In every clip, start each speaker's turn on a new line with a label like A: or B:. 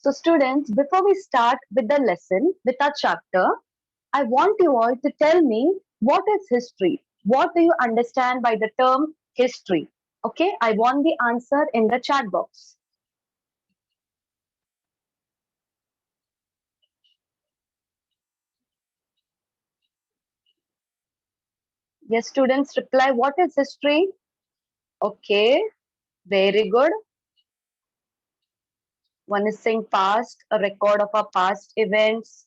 A: So students, before we start with the lesson, with our chapter, I want you all to tell me what is history? What do you understand by the term history? Okay, I want the answer in the chat box. Yes, students, reply what is history? Okay, very good. One is saying past, a record of our past events.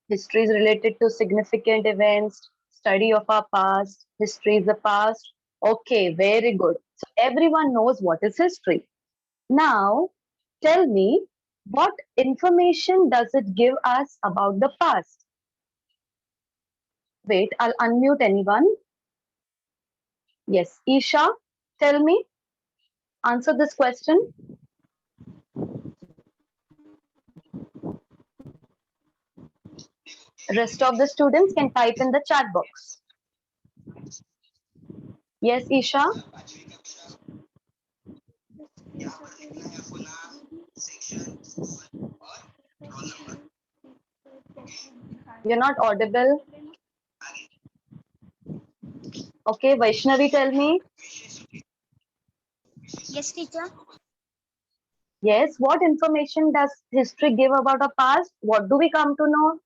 A: History is related to significant events, study of our past. History is the past. Okay, very good. So everyone knows what is history. Now, tell me, what information does it give us about the past? Wait, I'll unmute anyone. Yes, Isha, tell me, answer this question. Rest of the students can type in the chat box. Yes, Isha? You're not audible. Okay, Vaishnavi, tell me.
B: Yes, teacher.
A: Yes, what information does history give about our past? What do we come to know?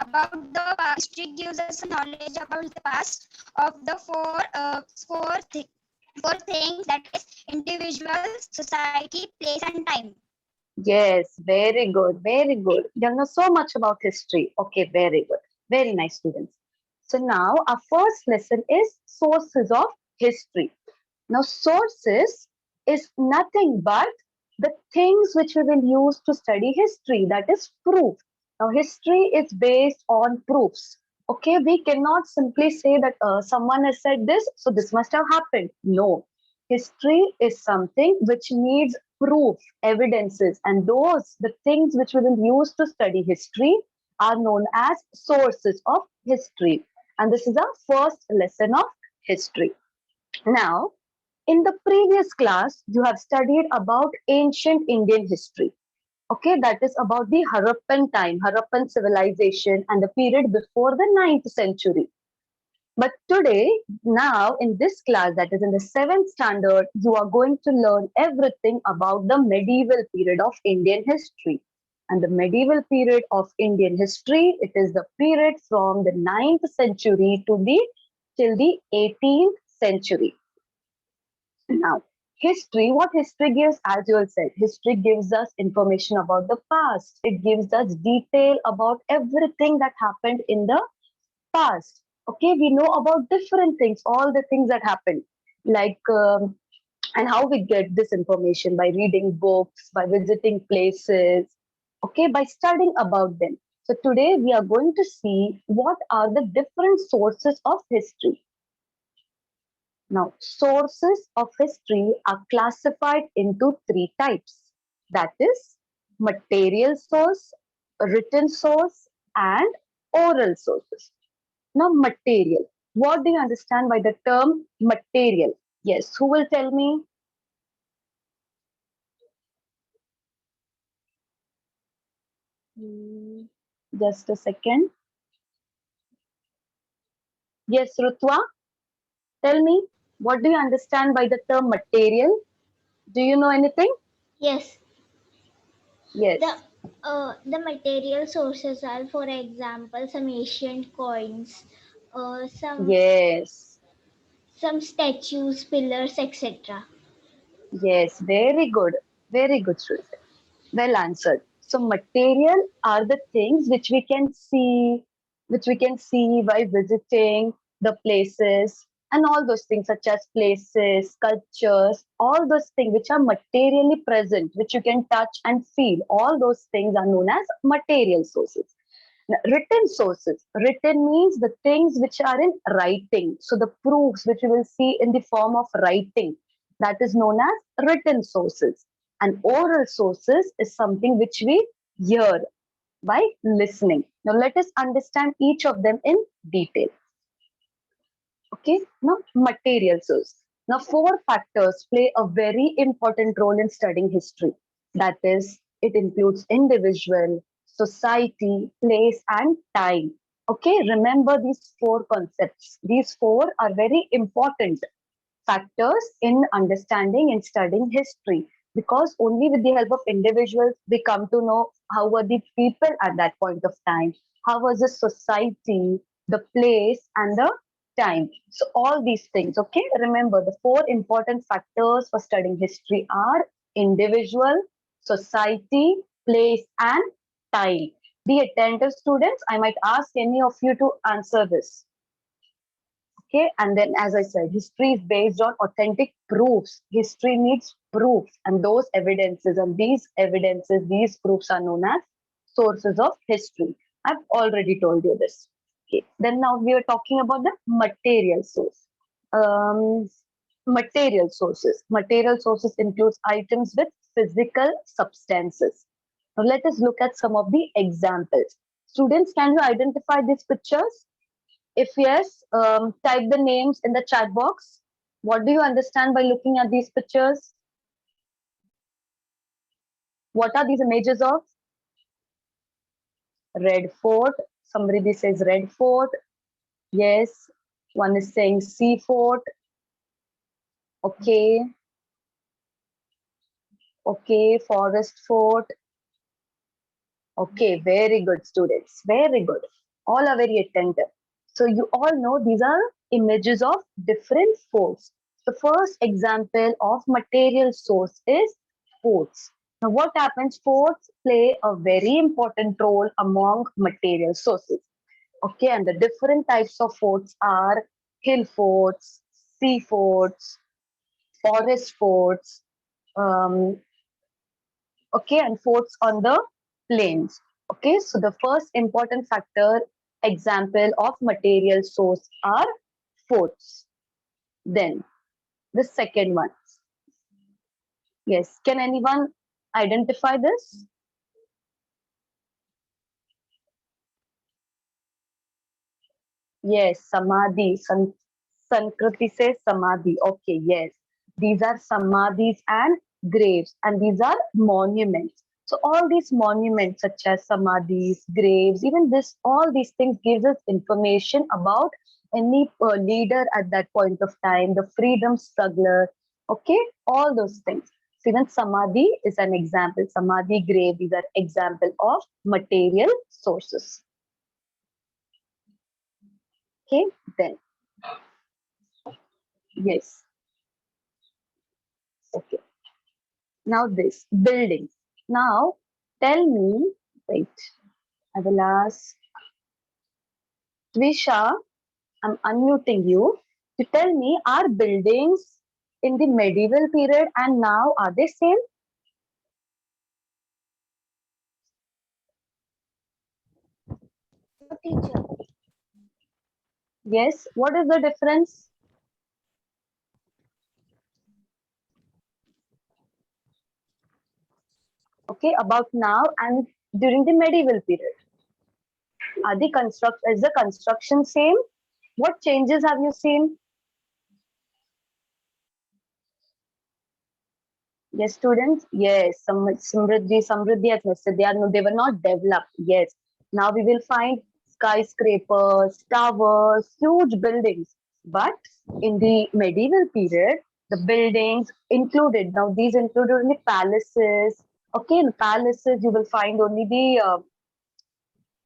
B: About the history gives us knowledge about the past of the four things, that is individual, society, place, and time.
A: Yes, very good, very good. You know so much about history. Okay, very good. Very nice, students. So now our first lesson is sources of history. Now, sources is nothing but the things which we will use to study history, that is proof. Now, history is based on proofs. Okay, we cannot simply say that someone has said this, so this must have happened. No, history is something which needs proof, evidences, and those, the things which we will use to study history, are known as sources of history. And this is our first lesson of history. Now, in the previous class, you have studied about ancient Indian history. Okay, that is about the Harappan time, Harappan civilization, and the period before the 9th century. But today, now in this class, that is in the 7th standard, you are going to learn everything about the medieval period of Indian history. And the medieval period of Indian history, it is the period from the 9th century to the till the 18th century. Now, history, what history gives, as you all said, history gives us information about the past. It gives us detail about everything that happened in the past. Okay, we know about different things, all the things that happened, like, and how we get this information by reading books, by visiting places, okay, by studying about them. So today we are going to see what are the different sources of history. Now, sources of history are classified into three types. That is material source, written source, and oral sources. Now, material. What do you understand by the term material? Yes, who will tell me? Hmm, just a second. Yes, Rutwa, tell me. What do you understand by the term material? Do you know anything?
C: Yes, the
A: Yes.
C: the material sources are, for example, some ancient coins, uh, some
A: Yes.
C: some statues, pillars, etc.
A: Yes. Very good. Very good, Shruti. Well answered. So material are the things which we can see by visiting the places and all those things such as places, sculptures, all those things which are materially present, which you can touch and feel. All those things are known as material sources. Now, written sources. Written means the things which are in writing. So the proofs which you will see in the form of writing, that is known as written sources. And oral sources is something which we hear by listening. Now let us understand each of them in detail. Okay, now material source. Now four factors play a very important role in studying history. That is, it includes individual, society, place, and time. Okay, remember these four concepts. These four are very important factors in understanding and studying history, because only with the help of individuals we come to know how were the people at that point of time, how was the society, the place, and the time. So all these things, okay, remember the four important factors for studying history are individual, society, place, and time. Be attentive, students. I might ask any of you to answer this. Okay, and then as I said, history is based on authentic proofs. History needs proofs, and those evidences and these evidences, these proofs are known as sources of history. I've already told you this. Okay, then now we are talking about the material source. Um, Material sources. Material sources includes items with physical substances. Now let us look at some of the examples. Students, can you identify these pictures? If yes, type the names in the chat box. What do you understand by looking at these pictures? What are these images of? Red Fort. Somebody says Red Fort. Yes. One is saying Sea Fort. Okay. Okay. Forest Fort. Okay. Very good, students. Very good. All are very attentive. So you all know these are images of different forts. The first example of material source is forts. Now what happens? Forts play a very important role among material sources. Okay, and the different types of forts are hill forts, sea forts, forest forts, um, okay, and forts on the plains. Okay, so the first important factor example of material source are forts. Then the second one. Yes, can anyone identify this? Yes, Samadhi. Sankriti says Samadhi. Okay, yes. These are Samadhis and graves, and these are monuments. So all these monuments, such as Samadhis, graves, even this, all these things gives us information about any leader at that point of time, the freedom struggler. Okay, all those things. So even Samadhi is an example. Samadhi, grave, these are example of material sources. Okay, then yes. Okay. Now this building. Now tell me, wait, I will ask Twisha, I'm unmuting you to tell me, are buildings in the medieval period and now are they same?
C: So, teacher,
A: Yes. What is the difference? Okay, about now and during the medieval period. Are the is the construction same? What changes have you seen? Yes, students. Yes, Samriddhi has said they are no, they were not developed. Yes. Now we will find skyscrapers, towers, huge buildings. But in the medieval period, the buildings included. Now these included only palaces. Okay, in palaces you will find only the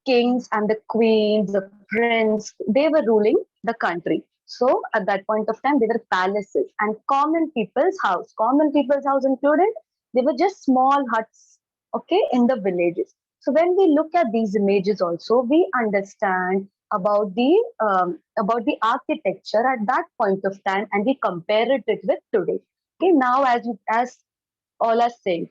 A: kings and the queens, the prince, they were ruling the country. So at that point of time, they were palaces and common people's house. Common people's house included, they were just small huts, okay, in the villages. So when we look at these images also, we understand about the architecture at that point of time and we compare it with today. Okay, now as all are saying,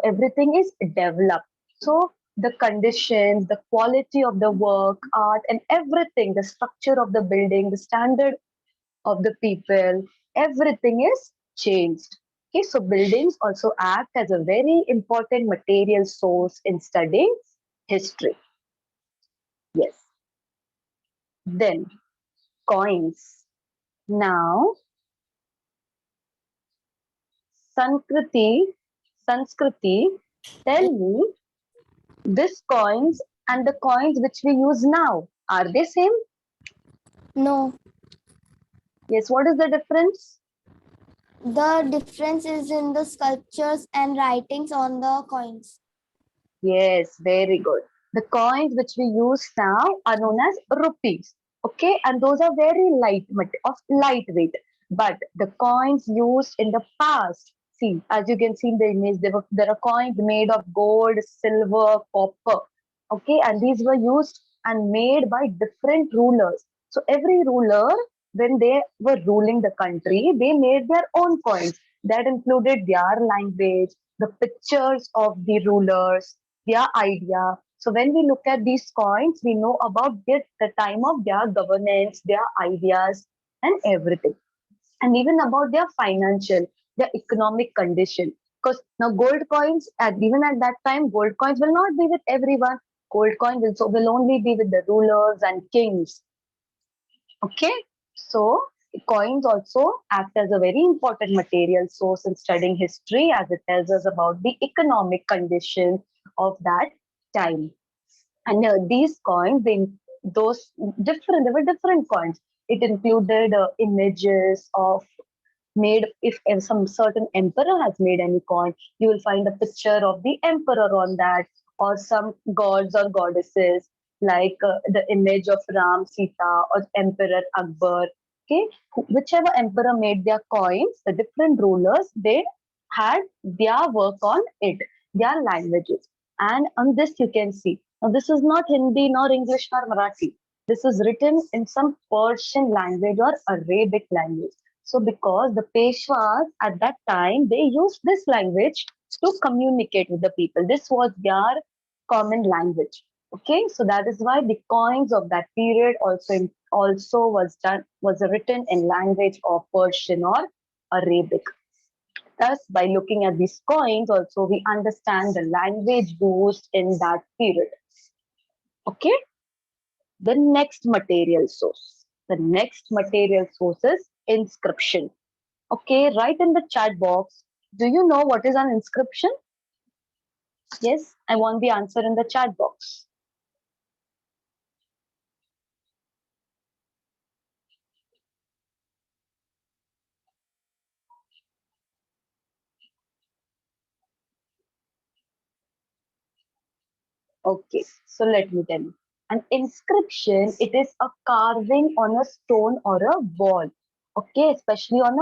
A: everything is developed. So the conditions, the quality of the work, art, and everything, the structure of the building, the standard of the people, everything is changed. Okay, so buildings also act as a very important material source in studying history. Yes. Then coins. Now, Sankriti Sanskriti, tell me, this coins and the coins which we use now, are they same?
D: No,
A: Yes, what is the difference?
D: the difference is in the sculptures and writings on the coins.
A: Yes, very good. The coins which we use now are known as rupees. Okay, and those are very of lightweight. But the coins used in the past, see, as you can see in the image, there are coins made of gold, silver, copper. Okay, and these were used and made by different rulers. So every ruler, when they were ruling the country, they made their own coins. That included their language, the pictures of the rulers, their idea. So when we look at these coins, we know about the time of their governance, their ideas, and everything. And even about their financial, their economic condition. Because now gold coins, even at that time, gold coins will not be with everyone. Gold coin will only be with the rulers and kings. Okay, so coins also act as a very important material source in studying history as it tells us about the economic condition of that time. And these coins, there were different coins. It included images of made if some certain emperor has made any coin, you will find a picture of the emperor on that, or some gods or goddesses, like the image of Ram, Sita, or Emperor Akbar. Okay, whichever emperor made their coins, the different rulers, they had their work on it, their languages. And on this you can see, now this is not Hindi nor English nor Marathi, this is written in some Persian language or Arabic language. So because the Peshwas at that time, they used this language to communicate with the people. This was their common language. Okay, so that is why the coins of that period also was written in language of Persian or Arabic. Thus, by looking at these coins, also we understand the language used in that period. Okay, the next material source. The next material source is inscription. Okay, write in the chat box. Do you know what is an inscription? Yes, I want the answer in the chat box. Okay, so let me tell you. An inscription, it is a carving on a stone or a wall. Okay, especially on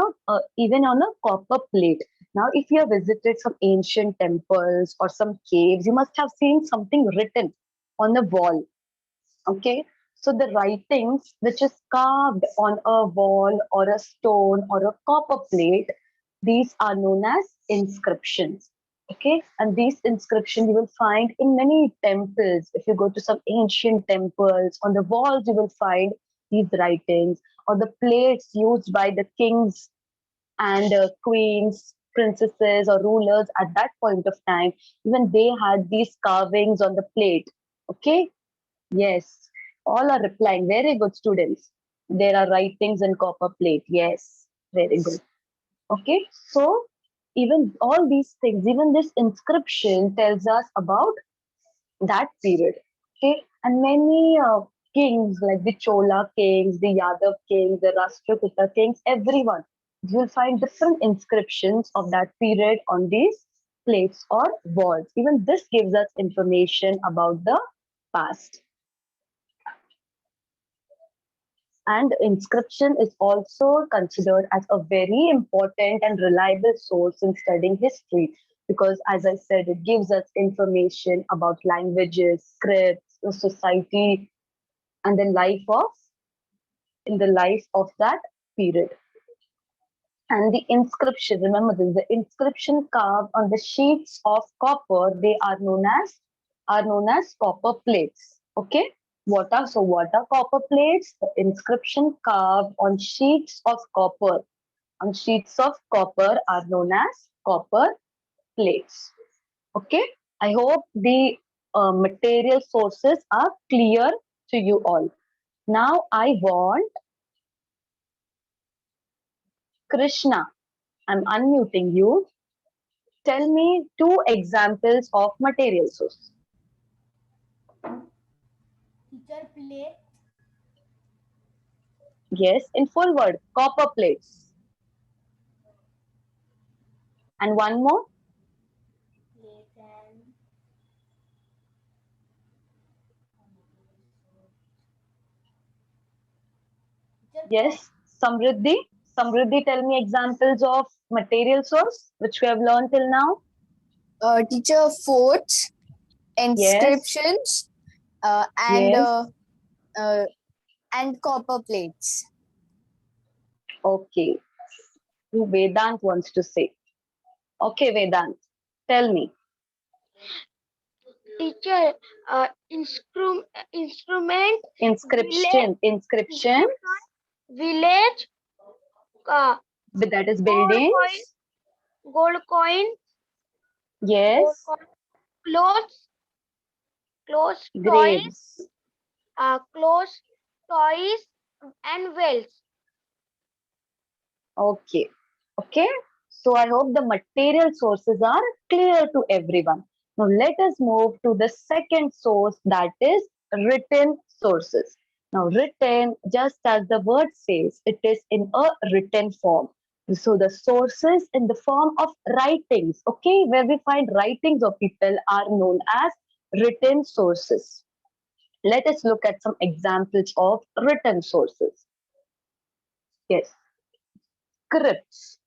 A: even on a copper plate. Now, if you have visited some ancient temples or some caves, you must have seen something written on the wall. Okay, so the writings which is carved on a wall or a stone or a copper plate, these are known as inscriptions. Okay, and these inscriptions you will find in many temples. If you go to some ancient temples, on the walls you will find these writings, or the plates used by the kings and queens, princesses, or rulers at that point of time. Even they had these carvings on the plate. Okay, yes, all are replying. Very good, students. There are writings in copper plate. Yes, very good. Okay, so even all these things, even this inscription tells us about that period. Okay, and many kings like the Chola kings, the Yadav kings, the Rashtrakuta kings, everyone, you will find different inscriptions of that period on these plates or walls. Even this gives us information about the past. And inscription is also considered as a very important and reliable source in studying history because, as I said, it gives us information about languages, scripts, the society, and the life of that period. And the inscription, remember this, the inscription carved on the sheets of copper, they are known as copper plates. Okay. What are copper plates? The inscription carved on sheets of copper. On sheets of copper are known as copper plates. Okay. I hope the material sources are clear to you all. Now I want Krishna. I'm unmuting you. tell me two examples of material source.
D: Teacher, plate.
A: Yes, in full word, copper plates. And one more?
D: Plate and
A: Yes, Samriddhi. Samriddhi, tell me examples of material source which we have learned till now.
E: Teacher, forts,
A: Yes,
E: inscriptions,
A: yes.
E: and copper plates.
A: Okay. Who Vedant wants to say. Okay, Vedant, tell me.
C: Teacher, instrument,
A: Inscription.
C: village,
A: But that is
C: gold
A: buildings.
C: coin, gold coin,
A: Yes,
C: clothes, clothes, toys,
A: graves.
C: clothes, toys, and wells.
A: Okay. Okay. So I hope the material sources are clear to everyone. Now let us move to the second source, that is written sources. Now written, just as the word says, it is in a written form. So the sources in the form of writings, okay, where we find writings of people are known as written sources. Let us look at some examples of written sources. Yes, scripts.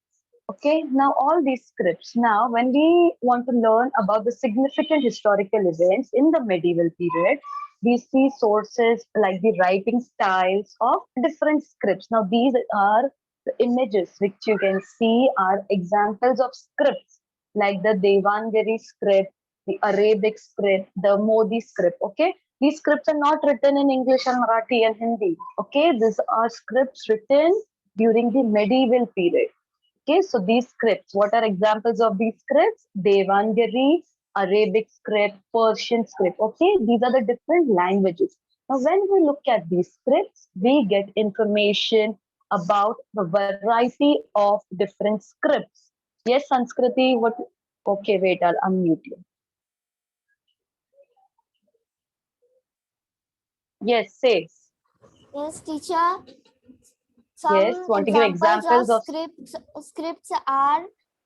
A: Okay, now all these scripts. Now, when we want to learn about the significant historical events in the medieval period, we see sources like the writing styles of different scripts. Now, these are the images which you can see are examples of scripts like the Devangari script, the Arabic script, the Modi script. Okay, these scripts are not written in English and Marathi and Hindi. Okay, these are scripts written during the medieval period. Okay, so these scripts, what are examples of these scripts? Devangari, Arabic script, Persian script. Okay, these are the different languages. Now, when we look at these scripts, we get information about the variety of different scripts. Yes, Sanskriti, what? Okay, wait, I'll unmute you. Yes, say.
D: Yes, teacher.
A: Yes,
D: Some
A: want to give examples of
D: scripts are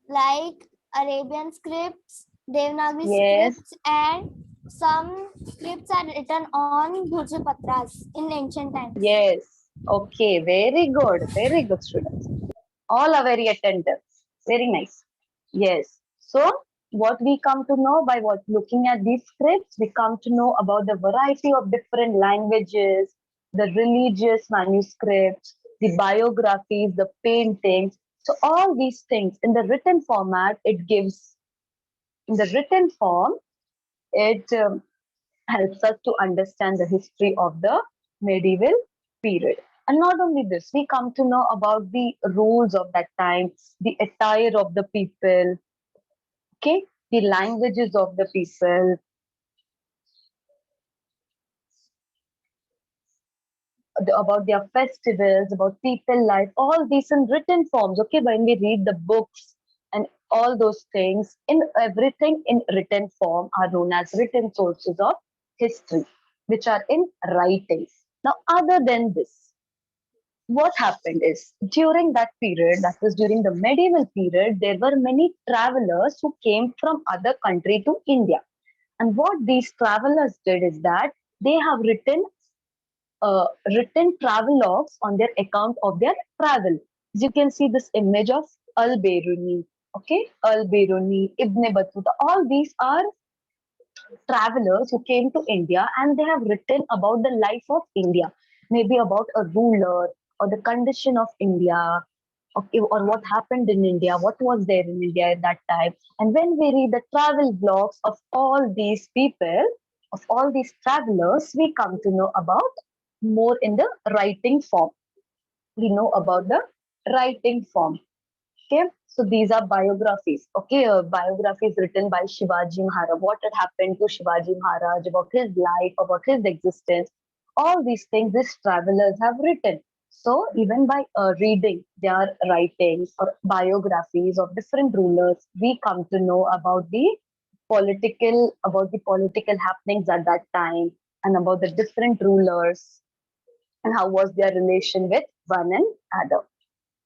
D: like Arabian scripts, Devanagari
A: yes,
D: scripts, and some scripts are written on Bhujapatras in ancient times.
A: yes. Okay, very good, students. All are very attentive. Very nice. Yes. So, what we come to know by what looking at these scripts, we come to know about the variety of different languages, the religious manuscripts, the biographies, the paintings. So, all these things in the written format, it gives, in the written form, it helps us to understand the history of the medieval period. And not only this, we come to know about the rules of that time, the attire of the people, okay, the languages of the people, about their festivals, about people life, all these in written forms. Okay, when we read the books and all those things, in everything in written form are known as written sources of history, which are in writings. Now, other than this, what happened is during that period, that was during the medieval period, there were many travelers who came from other country to India. And what these travelers did is that they have written travelogues on their account of their travel. As you can see this image of Al-Biruni, okay, Al-Biruni, Ibn Battuta, all these are travelers who came to India and they have written about the life of India, maybe about a ruler or the condition of India, okay, or what happened in India, what was there in India at that time. And when we read the travel blogs of all these people, of all these travelers, we come to know about more in the writing form. We know about the writing form. Okay, so these are biographies. Okay, biographies written by Shivaji Maharaj. What had happened to Shivaji Maharaj, about his life, about his existence. All these things these travelers have written. So even by reading their writings or biographies of different rulers, we come to know about the political happenings at that time and about the different rulers and how was their relation with one another.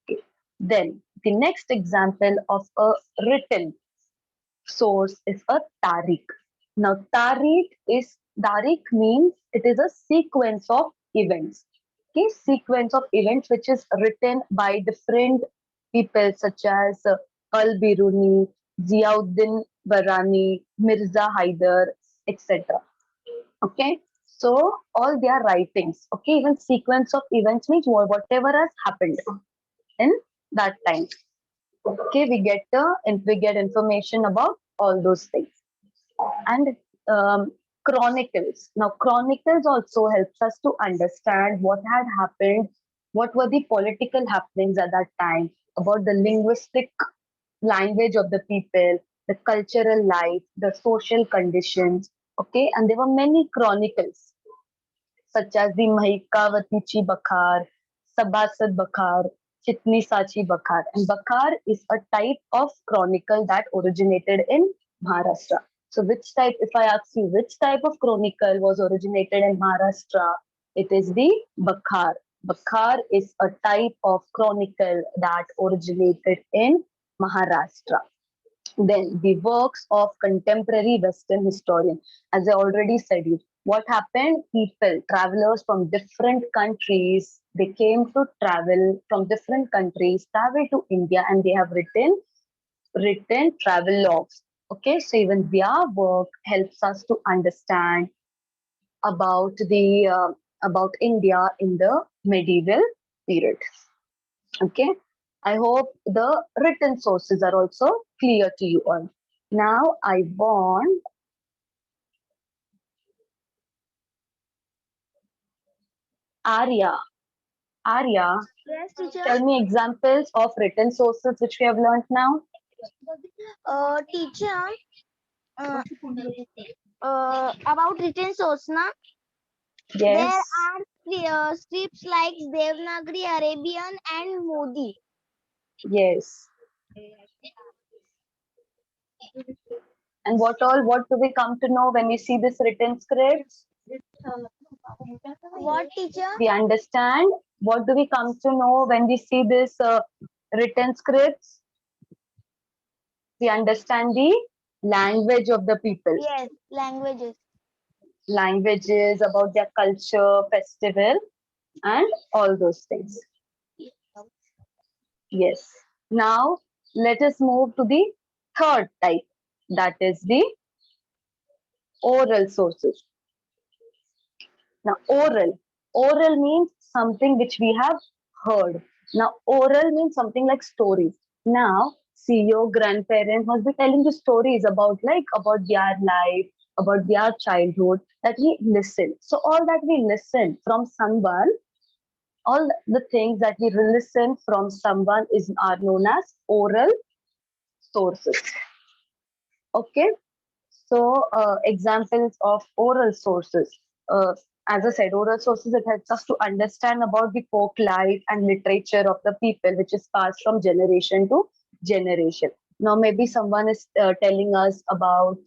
A: Okay. Then the next example of a written source is a tariq. Now, tariq means it is a sequence of events. Okay, sequence of events which is written by different people such as Al Biruni, Ziauddin Barani, Mirza Haider, etc. Okay, so all their writings. Okay, even sequence of events means whatever has happened in that time. Okay, we get information about all those things. And chronicles. Now, chronicles also helps us to understand what had happened, what were the political happenings at that time, about the linguistic language of the people, the cultural life, the social conditions. Okay, and there were many chronicles such as the Mahikawatichi Bakhar, Sabasad Bakhar, Chitni Sachi Bakhar. And Bakhar is a type of chronicle that originated in Maharashtra. So, which type, if I ask you, which type of chronicle was originated in Maharashtra? It is the Bakhar. Bakhar is a type of chronicle that originated in Maharashtra. Then the works of contemporary Western historian. As I already said you, what happened? People, travelers from different countries, they came to travel from different countries, travel to India, and they have written travel logs. Okay, so even their work helps us to understand about the about India in the medieval period. Okay, I hope the written sources are also clear to you all. Now I want Arya. Arya,
C: Yes, teacher.
A: tell me examples of written sources which we have learned now.
C: Teacher, uh, about written source, na? There
A: Yes,
C: are scripts like Devanagari, Arabian, and Modi.
A: yes. And what do we come to know when we see this written scripts?
C: What, teacher?
A: We understand. What do we come to know when we see this written scripts? We understand the language of the people,
C: Yes, languages.
A: languages about their culture, festival, and all those things. Yes. Now let us move to the third type, that is the oral sources. Now, oral means something which we have heard. Now, oral means something like stories. Now, see, your grandparents must be telling you stories about about their life, about their childhood that we listen. So, all that we listen from someone, all the things that we listen from someone are known as oral sources. Okay. So, examples of oral sources. As I said, oral sources, it helps us to understand about the folk life and literature of the people, which is passed from generation to generation. Now, maybe someone is telling us about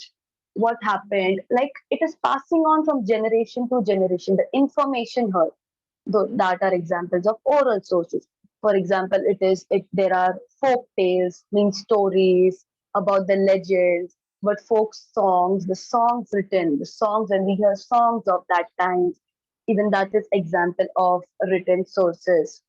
A: what happened. Like it is passing on from generation to generation. The information heard, that are examples of oral sources. For example, if there are folk tales, means stories about the legends, but folk songs, the songs written, the songs when we hear songs of that time, even that is example of written sources.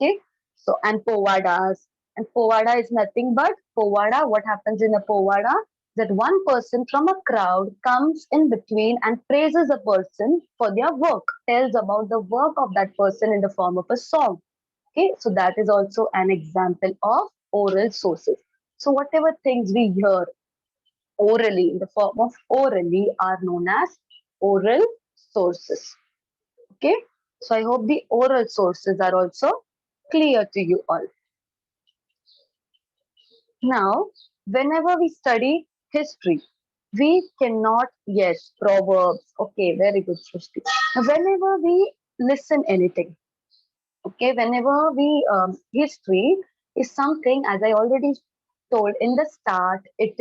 A: Okay, so and povadas, and povada is nothing but povada. What happens in a povada? That one person from a crowd comes in between and praises a person for their work, tells about the work of that person in the form of a song. Okay, so that is also an example of oral sources. So whatever things we hear orally in the form of orally are known as oral sources. Okay, so I hope the oral sources are also clear to you all. Now, whenever we study history, we cannot, yes, proverbs. Okay, very good, Srishti. Now, whenever we listen anything, Okay, whenever we history is something, as I already told in the start, it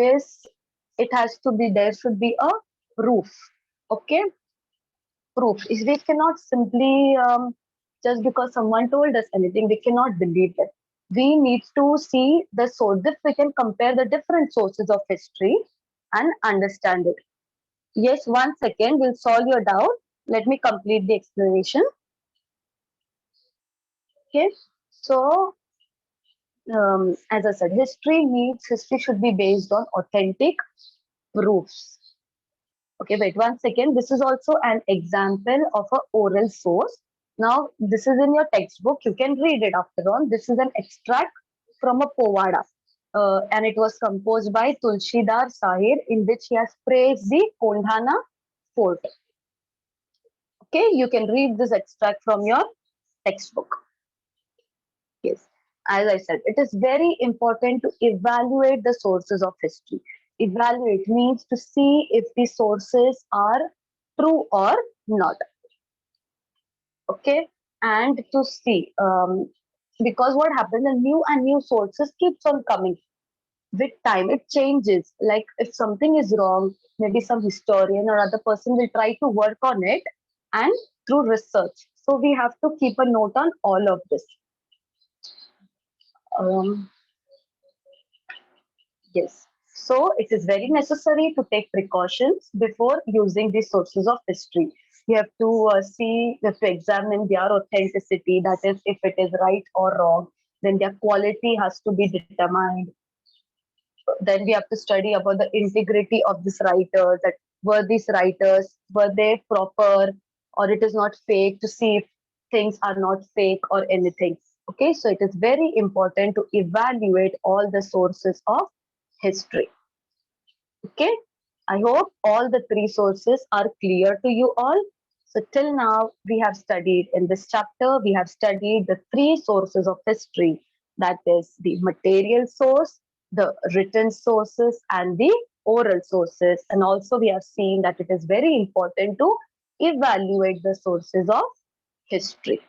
A: has to be, there should be a proof. Okay, proof is, we cannot simply just because someone told us anything, we cannot believe it. We need to see the source. If we can compare the different sources of history and understand it. Yes, 1 second, we'll solve your doubt. Let me complete the explanation. Okay, so as I said, history should be based on authentic proofs. Okay, wait 1 second. This is also an example of a oral source. Now, this is in your textbook. You can read it after all. This is an extract from a Povada. And it was composed by Tulshidar Sahir, in which he has praised the Kondhana fort. Okay, you can read this extract from your textbook. Yes, as I said, it is very important to evaluate the sources of history. Evaluate means to see if the sources are true or not. Okay, and to see because what happens, the new and new sources keeps on coming with time. It changes. Like if something is wrong, maybe some historian or other person will try to work on it, and through research. So we have to keep a note on all of this. Um, Yes. So it is very necessary to take precautions before using the sources of history. You have to you have to examine their authenticity, that is, if it is right or wrong. Then their quality has to be determined. Then we have to study about the integrity of this writer, that were these writers, were they proper, or it is not fake, to see if things are not fake or anything. Okay, so it is very important to evaluate all the sources of history. Okay, I hope all the three sources are clear to you all. So till now, we have studied in this chapter, we have studied the three sources of history, that is the material source, the written sources, and the oral sources. And also we have seen that it is very important to evaluate the sources of history.